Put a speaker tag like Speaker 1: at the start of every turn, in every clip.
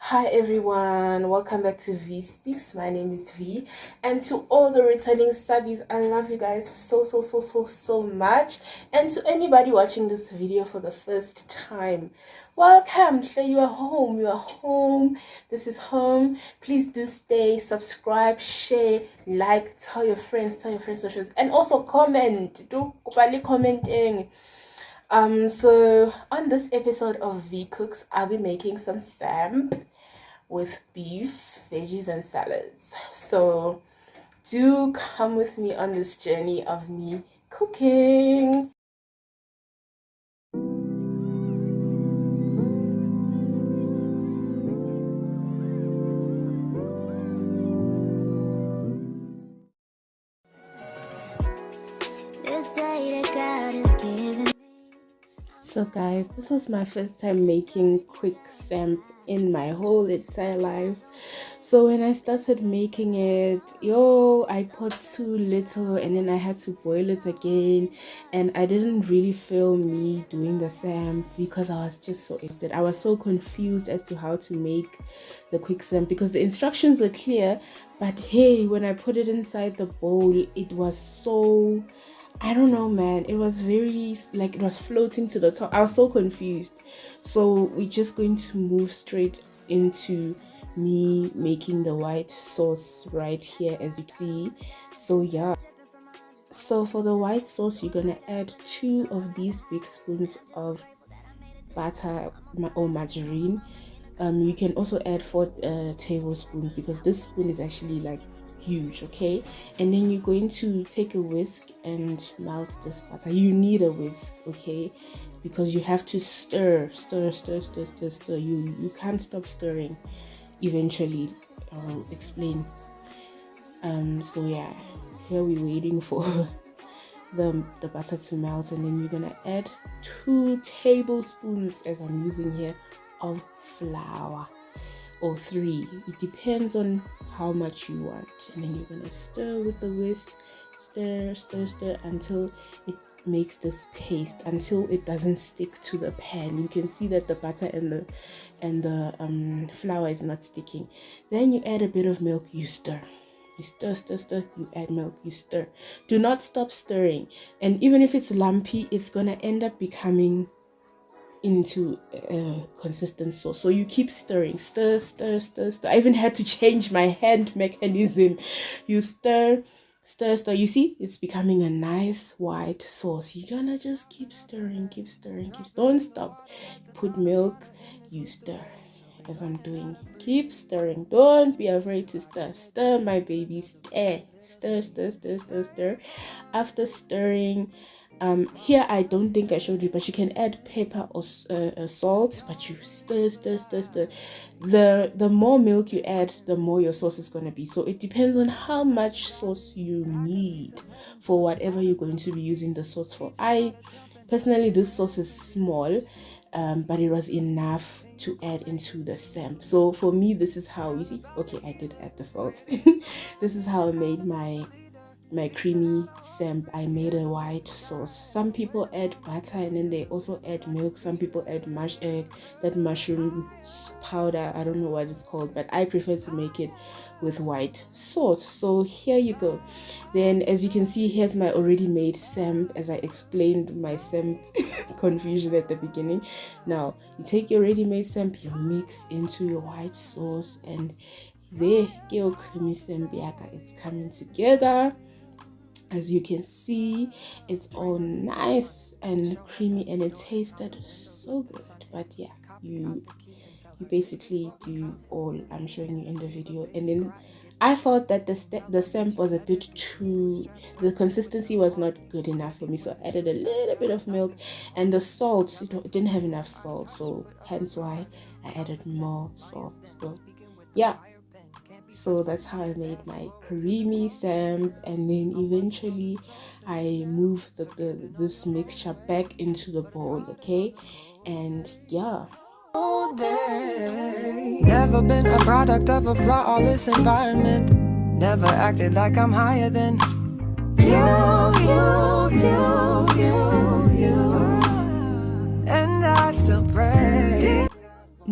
Speaker 1: Hi everyone, welcome back to V Speaks. My name is V, and to all the returning subbies, I love you guys so much. And to anybody watching this video for the first time, welcome. So you are home. This is home. Please do stay, subscribe, share, like, tell your friends, socials, and also comment. Do commenting. So on this episode of V Cooks, I'll be making some samp with beef, veggies, and salads. So do come with me on this journey of me cooking. So guys, this was my first time making quick samp in my whole entire life. So when I started making it, I put too little and then I had to boil it again, and I didn't really feel me doing the samp because I was just so exhausted. I was so confused as to how to make the quick samp because the instructions were clear, but hey, when I put it inside the bowl, it was so, I don't know, man. It was very, like, it was floating to the top. I was so confused. So we're just going to move straight into me making the white sauce right here, as you see. So yeah. So for the white sauce, you're gonna add 2 of these big spoons of butter or margarine. You can also add 4 tablespoons because this spoon is actually like huge, okay? And then you're going to take a whisk and melt this butter. You need a whisk, okay? Because you have to stir. You can't stop stirring. Eventually I'll explain. So yeah, here we're waiting for the butter to melt, and then you're gonna add 2 tablespoons, as I'm using here, of flour, or 3. It depends on how much you want. And then you're gonna stir with the whisk, stir until it makes this paste, until it doesn't stick to the pan. You can see that the butter and the flour is not sticking. Then you add a bit of milk. You stir. You stir, you add milk, you stir. Do not stop stirring. And even if it's lumpy, it's gonna end up becoming into a consistent sauce. So you keep stirring, stir. I even had to change my hand mechanism. You stir. You see, it's becoming a nice white sauce. You're gonna just keep stirring. Don't stop. Put milk, you stir, as I'm doing. Keep stirring. Don't be afraid to stir, my baby. Stir. After stirring, here I don't think I showed you, but you can add pepper or salt, but you stir. The more milk you add, the more your sauce is going to be. So it depends on how much sauce you need for whatever you're going to be using the sauce for. Personally, this sauce is small, but it was enough to add into the samp. So for me, this is how, you see, okay, I did add the salt. This is how I made my creamy samp. I made a white sauce. Some people add butter and then they also add milk. Some people add that mushroom powder. I don't know what it's called, but I prefer to make it with white sauce. So here you go. Then, as you can see, here's my already made samp, as I explained my samp confusion at the beginning. Now you take your ready made samp, you mix into your white sauce, and there your creamy samp yaka, it's coming together. As you can see, it's all nice and creamy, and it tasted so good. But yeah, you basically do all I'm showing you in the video. And then I thought that the samp was a bit too, the consistency was not good enough for me, so I added a little bit of milk, and the salt, it didn't have enough salt, so hence why I added more salt. So yeah, so that's how I made my creamy samp. And then eventually I moved this mixture back into the bowl, okay? And yeah,
Speaker 2: never been a product of a flawless environment. Never acted like I'm higher than you. And I still pray.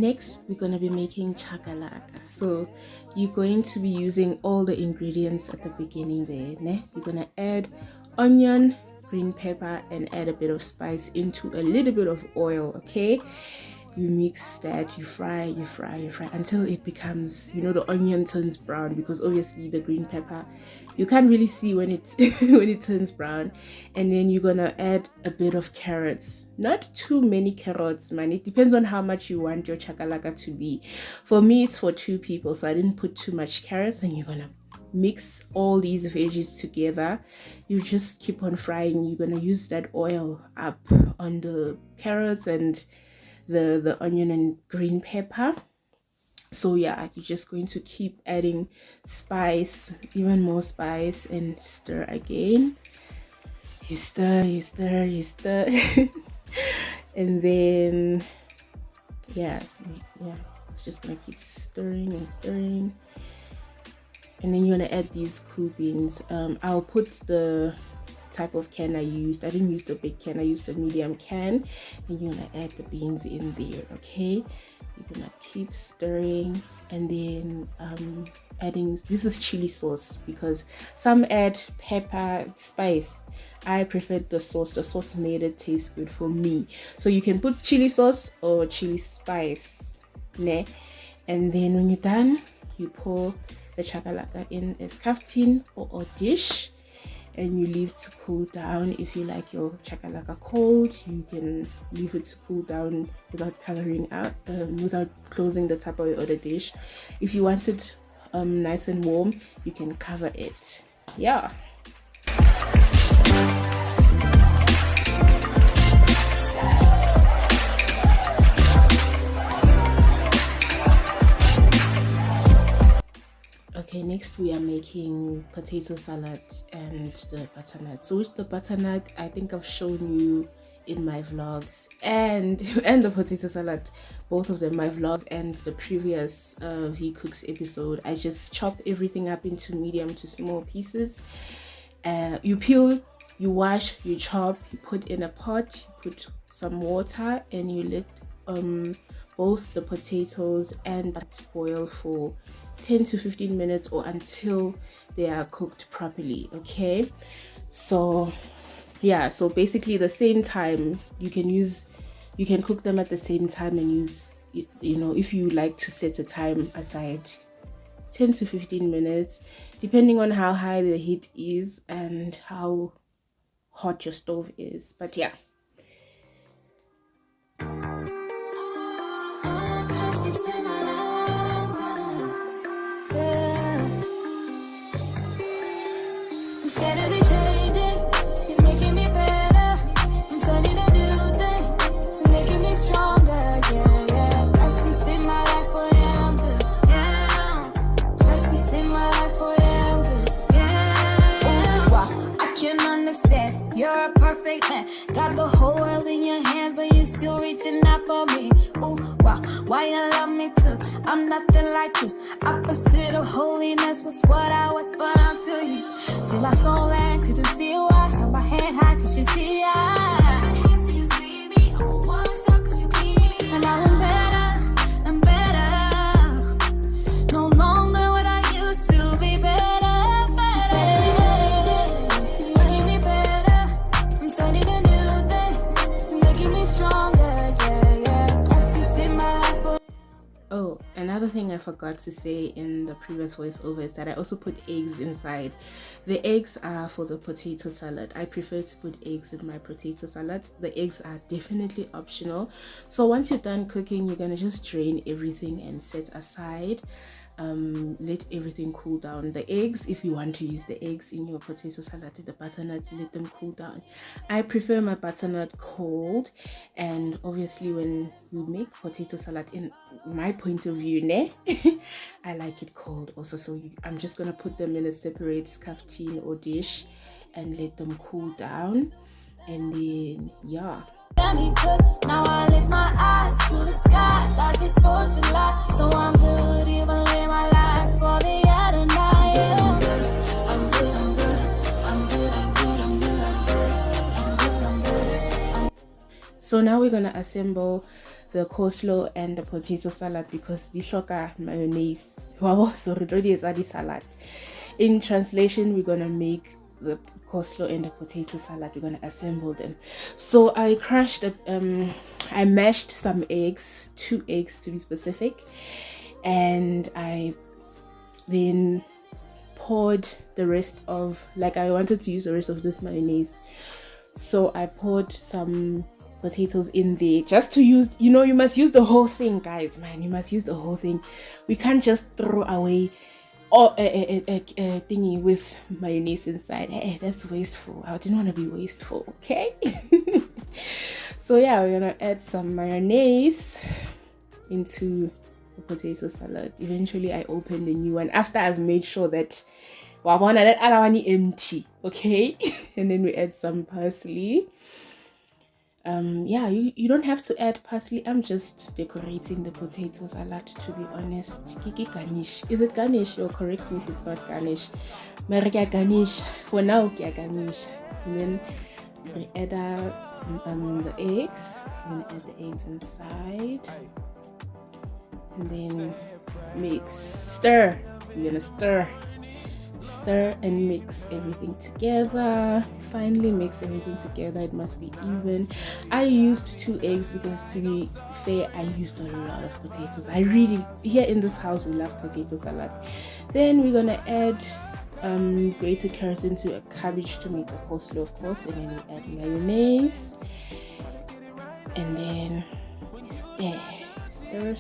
Speaker 1: next we're gonna be making chakalaka. So you're going to be using all the ingredients at the beginning there, ne? You're gonna add onion, green pepper, and add a bit of spice into a little bit of oil. Okay, you mix that, you fry until it becomes, you know, the onion turns brown, because obviously the green pepper you can't really see when it when it turns brown. And then you're gonna add a bit of carrots, not too many carrots, man. It depends on how much you want your chakalaka to be. For me, it's for 2 people, so I didn't put too much carrots. And you're gonna mix all these veggies together. You just keep on frying. You're gonna use that oil up on the carrots and the onion and green pepper. So yeah, you're just going to keep adding spice, even more spice, and stir again. You stir and then yeah, it's just gonna keep stirring and stirring. And then you're gonna add these cool beans. I'll put the type of can I used. I didn't use the big can, I used the medium can. And you're gonna add the beans in there. Okay, you're gonna keep stirring, and then adding, this is chili sauce, because some add pepper, spice. I preferred the sauce made it taste good for me. So you can put chili sauce or chili spice, ne? And then when you're done, you pour the chakalaka in a scafftin or a dish, and you leave to cool down. If you like your chakalaka cold, you can leave it to cool down without coloring out, without closing the Tupperware or the dish. If you want it nice and warm, you can cover it. Yeah. Okay, next we are making potato salad and the butternut. So with the butternut, I think I've shown you in my vlogs, and the potato salad, both of them, my vlog and the previous V Cooks episode. I just chop everything up into medium to small pieces. You peel, you wash, you chop, you put in a pot, you put some water, and you let both the potatoes and that boil for 10 to 15 minutes, or until they are cooked properly. Okay, so yeah, so basically the same time you can cook them at the same time, and use, you know, if you like to set a time aside, 10 to 15 minutes, depending on how high the heat is and how hot your stove is. But yeah,
Speaker 2: you're a perfect man. Got the whole world in your hands, but you still reaching out for me. Ooh, wow, why you love me too? I'm nothing like you. Opposite of holiness was what I was, but I'm to you. See my soul and could you see why? Hold my hand high, could you see I? And now I'm better, I'm better. No longer what I used to be better.
Speaker 1: oh, another thing I forgot to say in the previous voiceover is that I also put eggs inside. The eggs are for the potato salad. I prefer to put eggs in my potato salad. The eggs are definitely optional. So once you're done cooking, you're gonna just drain everything and set aside. Let everything cool down. The eggs, if you want to use the eggs in your potato salad, the butternut, let them cool down. I prefer my butternut cold, and obviously when you make potato salad, in my point of view, ne, I like it cold also. So I'm just gonna put them in a separate scafftin or dish and let them cool down, and then yeah.
Speaker 2: Now I lift my eyes to the sky like it's 4th of July. So I'm good, even live my life for the Adonai. I'm good, I'm good, I'm good, I'm good, I'm good, I'm good, I'm good, I'm good, I'm good.
Speaker 1: So now we're gonna assemble the coleslaw and the potato salad because the shoka mayonnaise. Wow, so salad. In translation, we're gonna make the coleslaw and the potato salad. We're gonna assemble them. So I crushed I mashed some eggs, 2 eggs to be specific, and I then poured the rest of, like, I wanted to use the rest of this mayonnaise, so I poured some potatoes in there just to use, you know, you must use the whole thing, guys, man. You must use the whole thing. We can't just throw away a thingy with mayonnaise inside. Hey, that's wasteful. I didn't want to be wasteful, okay? So yeah, we're gonna add some mayonnaise into the potato salad. Eventually I opened the new one after I've made sure that that other one is empty, okay? And then we add some parsley. Yeah, you don't have to add parsley. I'm just decorating the potato salad, to be honest. Kiki garnish. Is it garnish? Or correct me if it's not garnish. Margarine garnish. For now, garnish. And then we add the eggs. We're gonna add the eggs inside. And then mix. Stir. We're gonna stir and mix everything together. Finally mix everything together. It must be even. I used 2 eggs because, to be fair, I used a lot of potatoes. Here in this house we love potato salad. Then we're gonna add grated carrots into a cabbage to make the coleslaw, of course, and then we add mayonnaise, and then stir,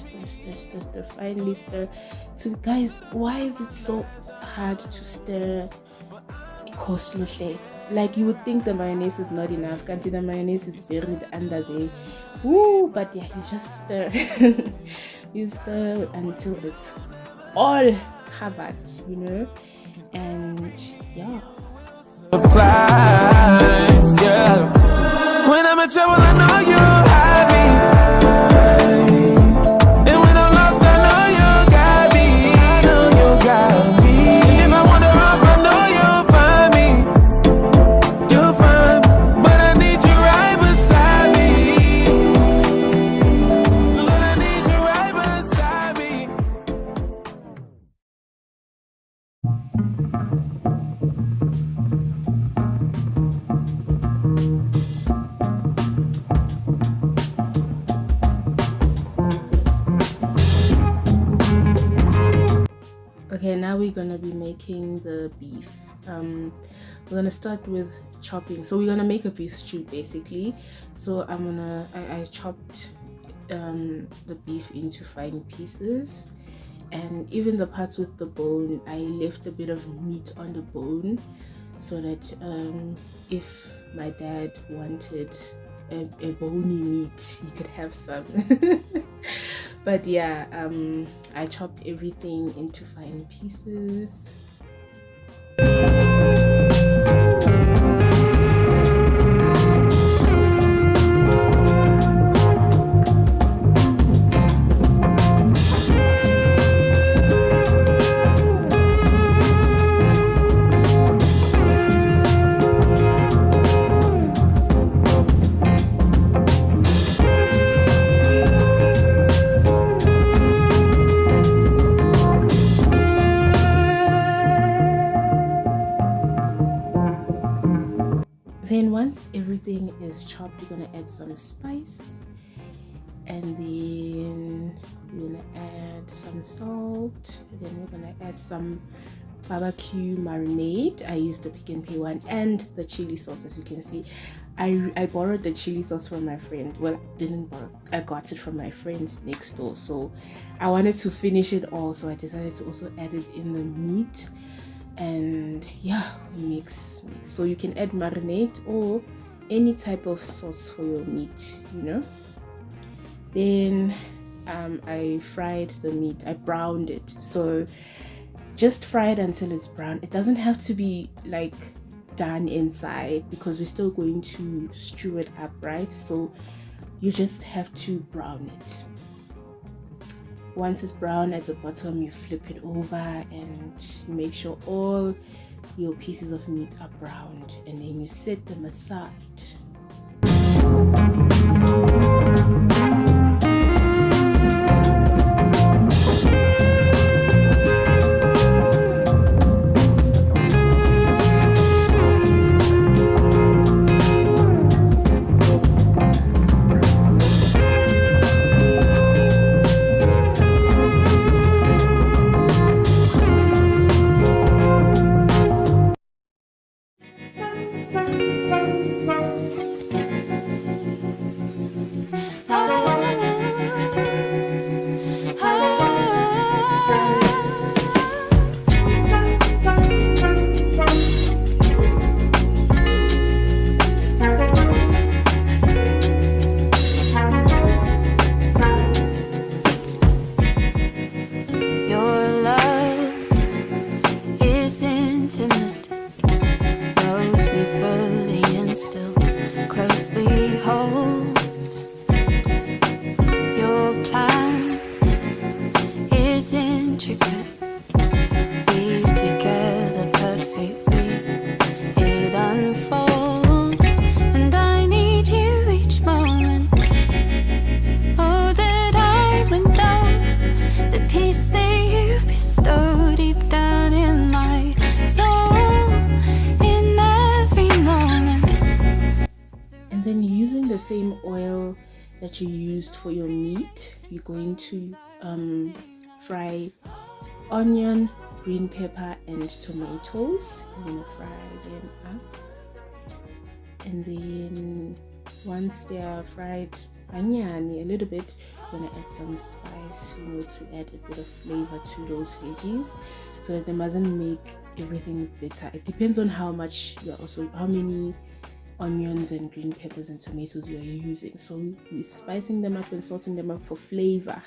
Speaker 1: finally stir. So guys, why is it so hard to stir coleslaw? Like, you would think the mayonnaise is not enough, can't the mayonnaise is buried under there. Woo, but yeah, you just stir. You stir until it's all covered, you know. And yeah, when I'm in trouble, I know you have me. And when I'm lost, I know you got me. I know you got me. If I wander off, I know you'll find me. You'll find me. But I need you right beside me. But I need you right beside me. Okay, now we're gonna be making the beef. We're gonna start with chopping. So we're gonna make a beef stew basically. So I chopped the beef into fine pieces, and even the parts with the bone, I left a bit of meat on the bone so that if my dad wanted a bony meat, he could have some. But yeah, I chopped everything into fine pieces. Then once everything is chopped, you're gonna add some spice, and then we're gonna add some salt, and then we're gonna add some barbecue marinade. I used the Pick and Pay one, and the chili sauce. As you can see, I borrowed the chili sauce from my friend. Well, I didn't borrow, I got it from my friend next door, so I wanted to finish it all, so I decided to also add it in the meat. And yeah, mix. So you can add marinade or any type of sauce for your meat, you know. Then I fried the meat. I browned it, so just fry it until it's brown. It doesn't have to be like done inside because we're still going to stew it up, right? So you just have to brown it. Once it's brown at the bottom, you flip it over and you make sure all your pieces of meat are browned, and then you set them aside.
Speaker 2: intricate, weave together perfectly. It unfolds, and I need you each moment. Oh, that I would know the peace that you bestow deep down in my soul, in every moment.
Speaker 1: And then using the same oil that you used for your meat, you're going to fry onion, green pepper, and tomatoes. You're gonna fry them up, and then once they are fried onion a little bit, you're gonna add some spice, to add a bit of flavor to those veggies, so that it doesn't make everything bitter. It depends on how many onions and green peppers and tomatoes you are using. So we're spicing them up and salting them up for flavor,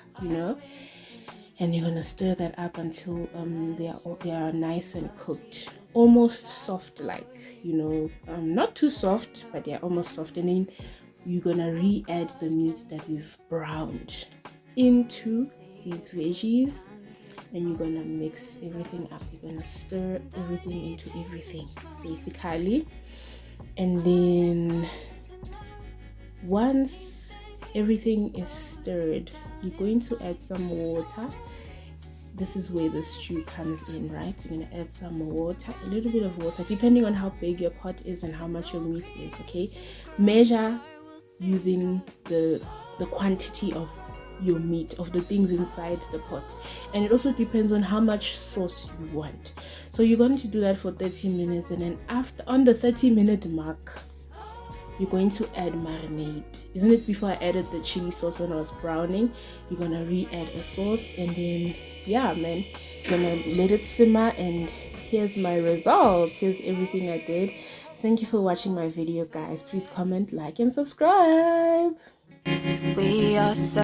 Speaker 1: and you're gonna stir that up until they are nice and cooked, almost soft, not too soft, but they're almost soft. And then you're gonna re-add the meat that we've browned into these veggies, and you're gonna mix everything up. You're gonna stir everything into everything, basically. And then once everything is stirred, you're going to add some water. This is where the stew comes in, right? You're going to add some water, a little bit of water, depending on how big your pot is and how much your meat is, okay? Measure using the quantity of your meat, of the things inside the pot, and it also depends on how much sauce you want. So you're going to do that for 30 minutes, and then on the 30-minute mark, you're going to add marinade. Isn't it before I added the chili sauce when I was browning? You're gonna re-add a sauce, and then you're gonna let it simmer. And here's my result. Here's everything I did. Thank you for watching my video, guys. Please comment, like, and subscribe.
Speaker 2: We are